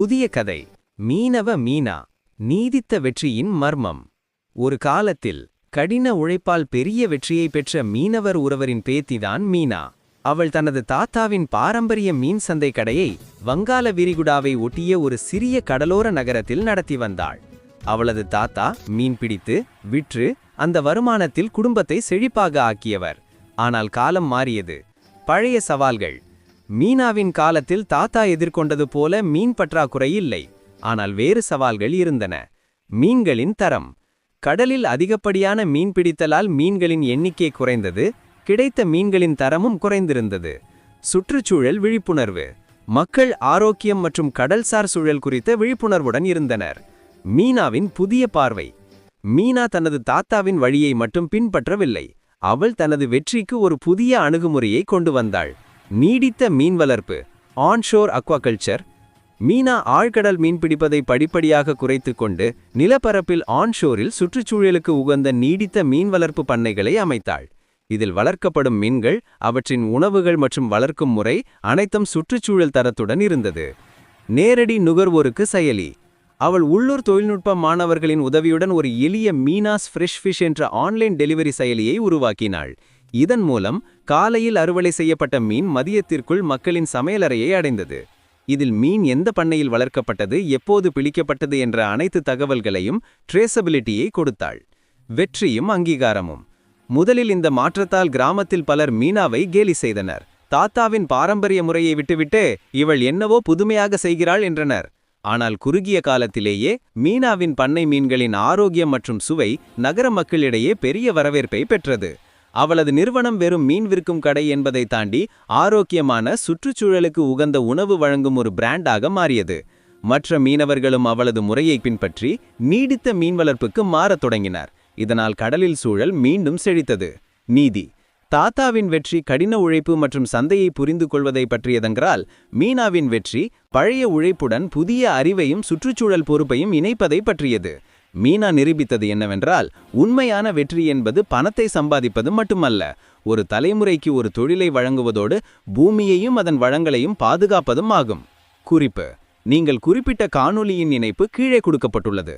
புதிய கதை மீனவ மீனா நீதித்த வெற்றியின் மர்மம். ஒரு காலத்தில் கடின உழைப்பால் பெரிய வெற்றியை பெற்ற மீனவர் ஒருவரின் பேத்திதான் மீனா. அவள் தனது தாத்தாவின் பாரம்பரிய மீன் சந்தை கடையை வங்காள விரிகுடாவை ஒட்டிய ஒரு சிறிய கடலோர நகரத்தில் நடத்தி வந்தாள். அவளது தாத்தா மீன் பிடித்து விற்று அந்த வருமானத்தில் குடும்பத்தை செழிப்பாக ஆக்கியவர். ஆனால் காலம் மாறியது. பழைய சவால்கள். மீனாவின் காலத்தில் தாத்தா எதிர்கொண்டது போல மீன் பற்றாக்குறை இல்லை. ஆனால் வேறு சவால்கள் இருந்தன. மீன்களின் தரம். கடலில் அதிகப்படியான மீன் பிடித்தலால் மீன்களின் எண்ணிக்கை குறைந்தது. கிடைத்த மீன்களின் தரமும் குறைந்திருந்தது. சுற்றுச்சூழல் விழிப்புணர்வு. மக்கள் ஆரோக்கியம் மற்றும் கடல்சார் சூழல் குறித்த விழிப்புணர்வுடன் இருந்தனர். மீனாவின் புதிய பார்வை. மீனா தனது தாத்தாவின் வழியை மட்டும் பின்பற்றவில்லை. அவள் தனது வெற்றிக்கு ஒரு புதிய அணுகுமுறையை கொண்டு வந்தாள். நீடித்த மீன் வளர்ப்பு, ஆன்ஷோர் அக்வாகல்ச்சர். மீனா ஆழ்கடல் மீன்பிடிப்பதை படிப்படியாக குறைத்து கொண்டு நிலப்பரப்பில் ஆன்ஷோரில் சுற்றுச்சூழலுக்கு உகந்த நீடித்த மீன் வளர்ப்பு பண்ணைகளை அமைத்தாள். இதில் வளர்க்கப்படும் மீன்கள், அவற்றின் உணவுகள் மற்றும் வளர்க்கும் முறை அனைத்தும் சுற்றுச்சூழல் தரத்துடன் இருந்தது. நேரடி நுகர்வோருக்கு செயலி. அவள் உள்ளூர் தொழில்நுட்ப மாணவர்களின் உதவியுடன் ஒரு எளிய மீனாஸ் ஃப்ரெஷ் ஃபிஷ் என்ற ஆன்லைன் டெலிவரி செயலியை உருவாக்கினாள். இதன் மூலம் காலையில் அறுவடை செய்யப்பட்ட மீன் மதியத்திற்குள் மக்களின் சமையலறையை அடைந்தது. இதில் மீன் எந்த பண்ணையில் வளர்க்கப்பட்டது, எப்போது பிடிக்கப்பட்டது என்ற அனைத்து தகவல்களையும் ட்ரேசபிலிட்டியை கொடுத்தாள். வெற்றியும் அங்கீகாரமும். முதலில் இந்த மாற்றத்தால் கிராமத்தில் பலர் மீனாவை கேலி செய்தனர். தாத்தாவின் பாரம்பரிய முறையை விட்டுவிட்டு இவள் என்னவோ புதுமையாக செய்கிறாள் என்றனர். ஆனால் குறுகிய காலத்திலேயே மீனாவின் பண்ணை மீன்களின் ஆரோக்கியம் மற்றும் சுவை நகர மக்களிடையே பெரிய வரவேற்பை பெற்றது. அவளது நிறுவனம் வெறும் மீன் விற்கும் கடை என்பதை தாண்டி ஆரோக்கியமான, சுற்றுச்சூழலுக்கு உகந்த உணவு வழங்கும் ஒரு பிராண்டாக மாறியது. மற்ற மீனவர்களும் அவளது முறையை பின்பற்றி நீடித்த மீன் வளர்ப்புக்கு மாறத் தொடங்கினார். இதனால் கடலில் சூழல் மீண்டும் செழித்தது. நீதி. தாத்தாவின் வெற்றி கடின உழைப்பு மற்றும் சந்தையை புரிந்து கொள்வதை பற்றியதென்றால், மீனாவின் வெற்றி பழைய உழைப்புடன் புதிய அறிவையும் சுற்றுச்சூழல் பொறுப்பையும் இணைப்பதை பற்றியது. மீனா நிரூபித்தது என்னவென்றால், உண்மையான வெற்றி என்பது பணத்தை சம்பாதிப்பது மட்டுமல்ல, ஒரு தலைமுறைக்கு ஒரு தொழிலை வழங்குவதோடு பூமியையும் அதன் வளங்களையும் பாதுகாப்பதும் ஆகும். குறிப்பு: நீங்கள் குறிப்பிட்ட காணொளியின் இணைப்பு கீழே கொடுக்கப்பட்டுள்ளது.